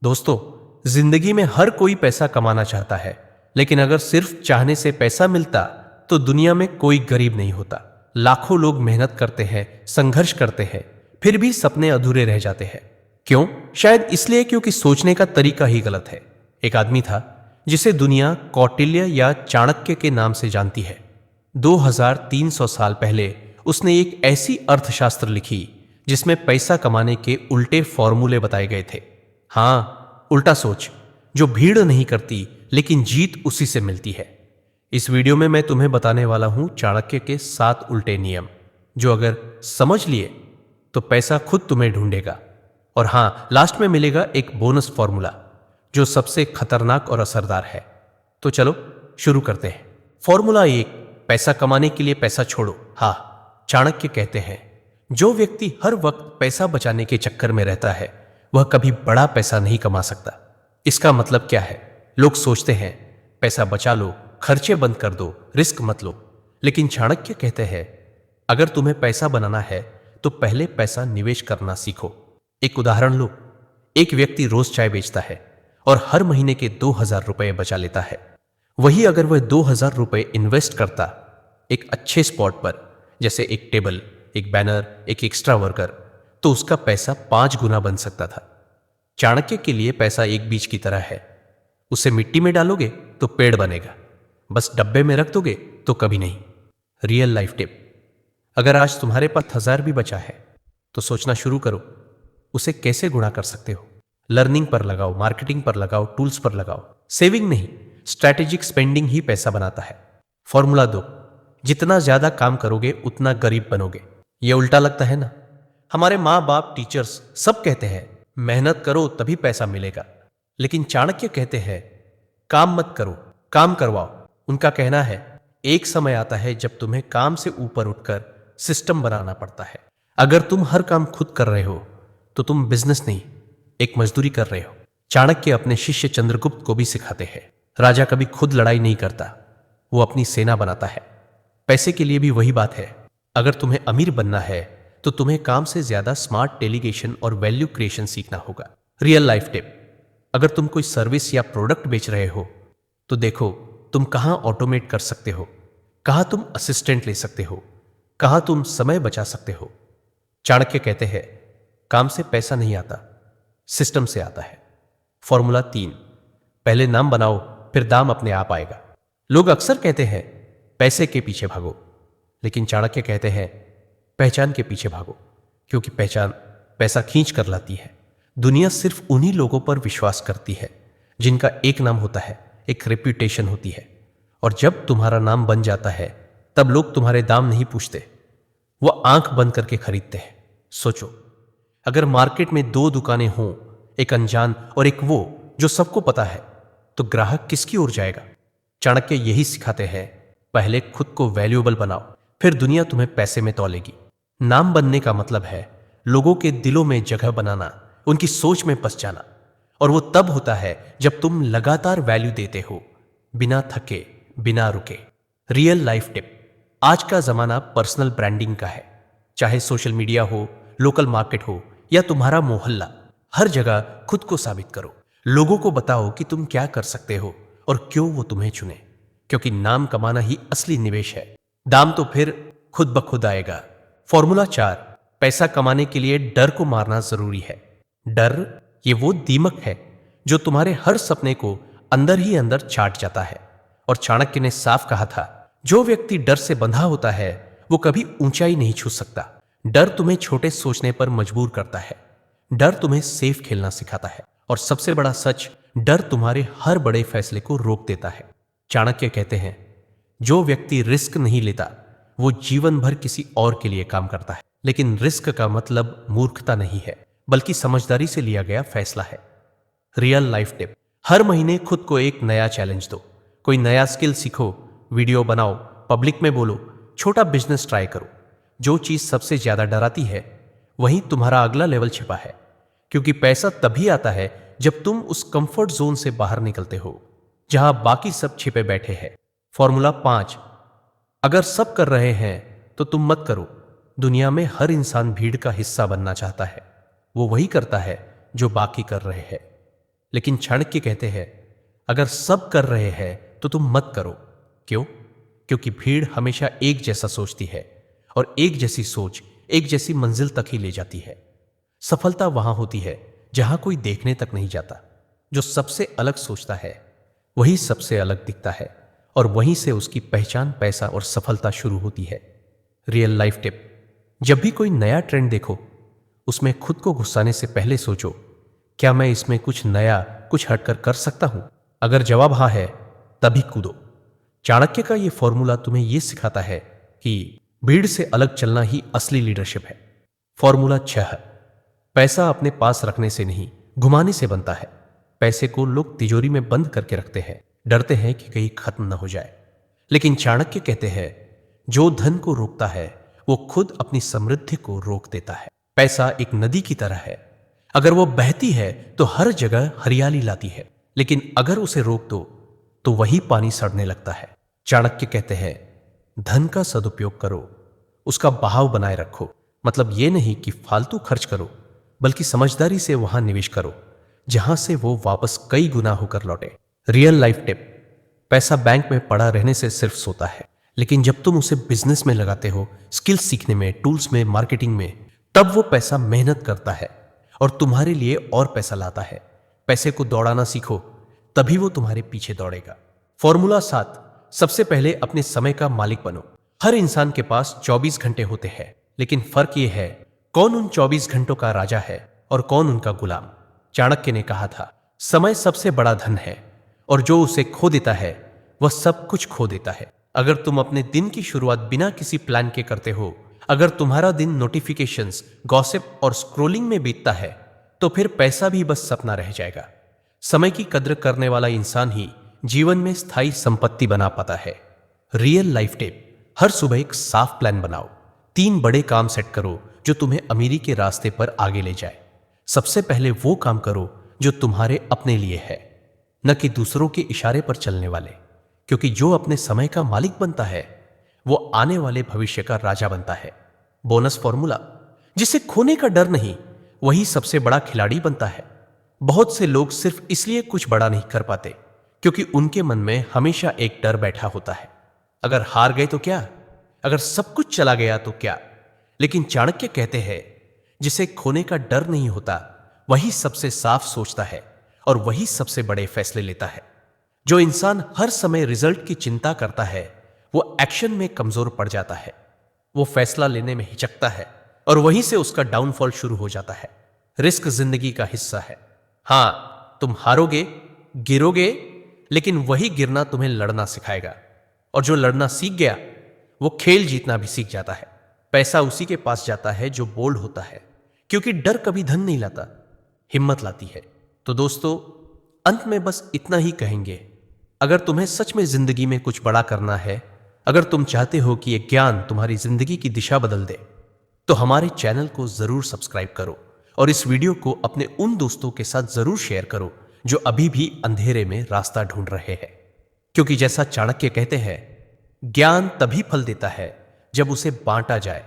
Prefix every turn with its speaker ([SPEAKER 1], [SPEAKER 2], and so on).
[SPEAKER 1] दोस्तों, जिंदगी में हर कोई पैसा कमाना चाहता है, लेकिन अगर सिर्फ चाहने से पैसा मिलता तो दुनिया में कोई गरीब नहीं होता। लाखों लोग मेहनत करते हैं, संघर्ष करते हैं, फिर भी सपने अधूरे रह जाते हैं। क्यों? शायद इसलिए क्योंकि सोचने का तरीका ही गलत है। एक आदमी था जिसे दुनिया कौटिल्य या चाणक्य के नाम से जानती है। 2300 साल पहले उसने एक ऐसी अर्थशास्त्र लिखी जिसमें पैसा कमाने के उल्टे फॉर्मूले बताए गए थे। हाँ, उल्टा सोच, जो भीड़ नहीं करती लेकिन जीत उसी से मिलती है। इस वीडियो में मैं तुम्हें बताने वाला हूं चाणक्य के 7 उल्टे नियम, जो अगर समझ लिए तो पैसा खुद तुम्हें ढूंढेगा। और हाँ, लास्ट में मिलेगा एक बोनस फॉर्मूला जो सबसे खतरनाक और असरदार है। तो चलो शुरू करते हैं। फॉर्मूला 1, पैसा कमाने के लिए पैसा छोड़ो। हाँ, चाणक्य कहते हैं, जो व्यक्ति हर वक्त पैसा बचाने के चक्कर में रहता है वह कभी बड़ा पैसा नहीं कमा सकता। इसका मतलब क्या है? लोग सोचते हैं पैसा बचा लो, खर्चे बंद कर दो, रिस्क मत लो। लेकिन चाणक्य कहते हैं, अगर तुम्हें पैसा बनाना है तो पहले पैसा निवेश करना सीखो। एक उदाहरण लो। एक व्यक्ति रोज चाय बेचता है और हर महीने के 2000 रुपए बचा लेता है। वही अगर वह 2000 रुपए इन्वेस्ट करता एक अच्छे स्पॉट पर, जैसे एक टेबल, एक बैनर, एक एक्स्ट्रा वर्कर, तो उसका पैसा 5 गुना बन सकता था। चाणक्य के लिए पैसा एक बीज की तरह है। उसे मिट्टी में डालोगे तो पेड़ बनेगा, बस डब्बे में रख दोगे तो कभी नहीं। रियल लाइफ टिप, अगर आज तुम्हारे पास 1000 भी बचा है तो सोचना शुरू करो, उसे कैसे गुणा कर सकते हो। लर्निंग पर लगाओ, मार्केटिंग पर लगाओ, टूल्स पर लगाओ। सेविंग नहीं, स्ट्रैटेजिक स्पेंडिंग ही पैसा बनाता है। फॉर्मूला 2, जितना ज्यादा काम करोगे उतना गरीब बनोगे। ये उल्टा लगता है ना? हमारे माँ बाप, टीचर्स सब कहते हैं मेहनत करो तभी पैसा मिलेगा, लेकिन चाणक्य कहते हैं काम मत करो, काम करवाओ। उनका कहना है एक समय आता है जब तुम्हें काम से ऊपर उठकर सिस्टम बनाना पड़ता है। अगर तुम हर काम खुद कर रहे हो तो तुम बिजनेस नहीं, एक मजदूरी कर रहे हो। चाणक्य अपने शिष्य चंद्रगुप्त को भी सिखाते हैं, राजा कभी खुद लड़ाई नहीं करता, वो अपनी सेना बनाता है। पैसे के लिए भी वही बात है। अगर तुम्हें अमीर बनना है तो तुम्हें काम से ज्यादा स्मार्ट डेलीगेशन और वैल्यू क्रिएशन सीखना होगा। रियल लाइफ टिप, अगर तुम कोई सर्विस या प्रोडक्ट बेच रहे हो तो देखो तुम कहां ऑटोमेट कर सकते हो, कहां तुम असिस्टेंट ले सकते हो, कहां तुम समय बचा सकते हो। चाणक्य कहते हैं काम से पैसा नहीं आता, सिस्टम से आता है। फॉर्मूला 3, पहले नाम बनाओ फिर दाम अपने आप आएगा। लोग अक्सर कहते हैं पैसे के पीछे भागो, लेकिन चाणक्य कहते हैं पहचान के पीछे भागो, क्योंकि पहचान पैसा खींच कर लाती है। दुनिया सिर्फ उन्हीं लोगों पर विश्वास करती है जिनका एक नाम होता है, एक रेप्यूटेशन होती है। और जब तुम्हारा नाम बन जाता है तब लोग तुम्हारे दाम नहीं पूछते, वो आंख बंद करके खरीदते हैं। सोचो, अगर मार्केट में 2 दुकानें हों, एक अनजान और एक वो जो सबको पता है, तो ग्राहक किसकी ओर जाएगा? चाणक्य यही सिखाते हैं, पहले खुद को वैल्यूएबल बनाओ, फिर दुनिया तुम्हें पैसे में तौलेगी। नाम बनने का मतलब है लोगों के दिलों में जगह बनाना, उनकी सोच में बस जाना। और वो तब होता है जब तुम लगातार वैल्यू देते हो, बिना थके, बिना रुके। रियल लाइफ टिप, आज का जमाना पर्सनल ब्रांडिंग का है। चाहे सोशल मीडिया हो, लोकल मार्केट हो या तुम्हारा मोहल्ला, हर जगह खुद को साबित करो। लोगों को बताओ कि तुम क्या कर सकते हो और क्यों वो तुम्हें चुने, क्योंकि नाम कमाना ही असली निवेश है। दाम तो फिर खुद ब खुद आएगा। फॉर्मूला 4, पैसा कमाने के लिए डर को मारना जरूरी है। डर ये वो दीमक है जो तुम्हारे हर सपने को अंदर ही अंदर चाट जाता है। और चाणक्य ने साफ कहा था, जो व्यक्ति डर से बंधा होता है वो कभी ऊंचाई नहीं छू सकता। डर तुम्हें छोटे सोचने पर मजबूर करता है, डर तुम्हें सेफ खेलना सिखाता है, और सबसे बड़ा सच, डर तुम्हारे हर बड़े फैसले को रोक देता है। चाणक्य कहते हैं, जो व्यक्ति रिस्क नहीं लेता वो जीवन भर किसी और के लिए काम करता है। लेकिन रिस्क का मतलब मूर्खता नहीं है, बल्कि समझदारी से लिया गया फैसला है। रियल लाइफ टिप, हर महीने खुद को एक नया चैलेंज दो। कोई नया स्किल सीखो, वीडियो बनाओ, पब्लिक में बोलो, छोटा बिजनेस ट्राई करो। जो चीज सबसे ज्यादा डराती है वहीं तुम्हारा अगला लेवल छिपा है, क्योंकि पैसा तभी आता है जब तुम उस कंफर्ट जोन से बाहर निकलते हो जहां बाकी सब छिपे बैठे हैं। फॉर्मूला 5, अगर सब कर रहे हैं तो तुम मत करो। दुनिया में हर इंसान भीड़ का हिस्सा बनना चाहता है, वो वही करता है जो बाकी कर रहे हैं। लेकिन चाणक्य कहते हैं अगर सब कर रहे हैं तो तुम मत करो। क्यों? क्योंकि भीड़ हमेशा एक जैसा सोचती है और एक जैसी सोच एक जैसी मंजिल तक ही ले जाती है। सफलता वहां होती है जहां कोई देखने तक नहीं जाता। जो सबसे अलग सोचता है वही सबसे अलग दिखता है और वहीं से उसकी पहचान, पैसा और सफलता शुरू होती है। रियल लाइफ टिप, जब भी कोई नया ट्रेंड देखो उसमें खुद को घुसाने से पहले सोचो क्या मैं इसमें कुछ नया, कुछ हटकर कर सकता हूं? अगर जवाब हाँ है तभी कूदो। चाणक्य का यह फॉर्मूला तुम्हें यह सिखाता है कि भीड़ से अलग चलना ही असली लीडरशिप है। फॉर्मूला 6, पैसा अपने पास रखने से नहीं घुमाने से बनता है। पैसे को लोग तिजोरी में बंद करके रखते हैं, डरते हैं कि कहीं खत्म न हो जाए। लेकिन चाणक्य कहते हैं जो धन को रोकता है वो खुद अपनी समृद्धि को रोक देता है। पैसा एक नदी की तरह है, अगर वो बहती है तो हर जगह हरियाली लाती है, लेकिन अगर उसे रोक दो तो वही पानी सड़ने लगता है। चाणक्य कहते हैं धन का सदुपयोग करो, उसका बहाव बनाए रखो। मतलब ये नहीं कि फालतू खर्च करो, बल्कि समझदारी से वहां निवेश करो जहां से वो वापस कई गुना होकर लौटे। रियल लाइफ टिप, पैसा बैंक में पड़ा रहने से सिर्फ सोता है, लेकिन जब तुम उसे बिजनेस में लगाते हो, स्किल्स सीखने में, टूल्स में, मार्केटिंग में, तब वो पैसा मेहनत करता है और तुम्हारे लिए और पैसा लाता है। पैसे को दौड़ाना सीखो, तभी वो तुम्हारे पीछे दौड़ेगा। फॉर्मूला 7, सबसे पहले अपने समय का मालिक बनो। हर इंसान के पास 24 घंटे होते हैं, लेकिन फर्क यह है कौन उन 24 घंटों का राजा है और कौन उनका गुलाम। चाणक्य ने कहा था समय सबसे बड़ा धन है और जो उसे खो देता है वह सब कुछ खो देता है। अगर तुम अपने दिन की शुरुआत बिना किसी प्लान के करते हो, अगर तुम्हारा दिन नोटिफिकेशंस, गॉसिप और स्क्रोलिंग में बीतता है, तो फिर पैसा भी बस सपना रह जाएगा। समय की कद्र करने वाला इंसान ही जीवन में स्थायी संपत्ति बना पाता है। रियल लाइफ टिप, हर सुबह एक साफ प्लान बनाओ। 3 बड़े काम सेट करो जो तुम्हें अमीरी के रास्ते पर आगे ले जाए। सबसे पहले वो काम करो जो तुम्हारे अपने लिए है, न कि दूसरों के इशारे पर चलने वाले। क्योंकि जो अपने समय का मालिक बनता है वो आने वाले भविष्य का राजा बनता है। बोनस फॉर्मूला, जिसे खोने का डर नहीं वही सबसे बड़ा खिलाड़ी बनता है। बहुत से लोग सिर्फ इसलिए कुछ बड़ा नहीं कर पाते क्योंकि उनके मन में हमेशा एक डर बैठा होता है, अगर हार गए तो क्या, अगर सब कुछ चला गया तो क्या। लेकिन चाणक्य कहते हैं जिसे खोने का डर नहीं होता वही सबसे साफ सोचता है और वही सबसे बड़े फैसले लेता है। जो इंसान हर समय रिजल्ट की चिंता करता है वो एक्शन में कमजोर पड़ जाता है, वो फैसला लेने में हिचकता है और वहीं से उसका डाउनफॉल शुरू हो जाता है। रिस्क जिंदगी का हिस्सा है। हां, तुम हारोगे, गिरोगे, लेकिन वही गिरना तुम्हें लड़ना सिखाएगा और जो लड़ना सीख गया वो खेल जीतना भी सीख जाता है। पैसा उसी के पास जाता है जो बोल्ड होता है, क्योंकि डर कभी धन नहीं लाता, हिम्मत लाती है। तो दोस्तों, अंत में बस इतना ही कहेंगे, अगर तुम्हें सच में जिंदगी में कुछ बड़ा करना है, अगर तुम चाहते हो कि यह ज्ञान तुम्हारी जिंदगी की दिशा बदल दे, तो हमारे चैनल को जरूर सब्सक्राइब करो और इस वीडियो को अपने उन दोस्तों के साथ जरूर शेयर करो जो अभी भी अंधेरे में रास्ता ढूंढ रहे हैं। क्योंकि जैसा चाणक्य कहते हैं, ज्ञान तभी फल देता है जब उसे बांटा जाए।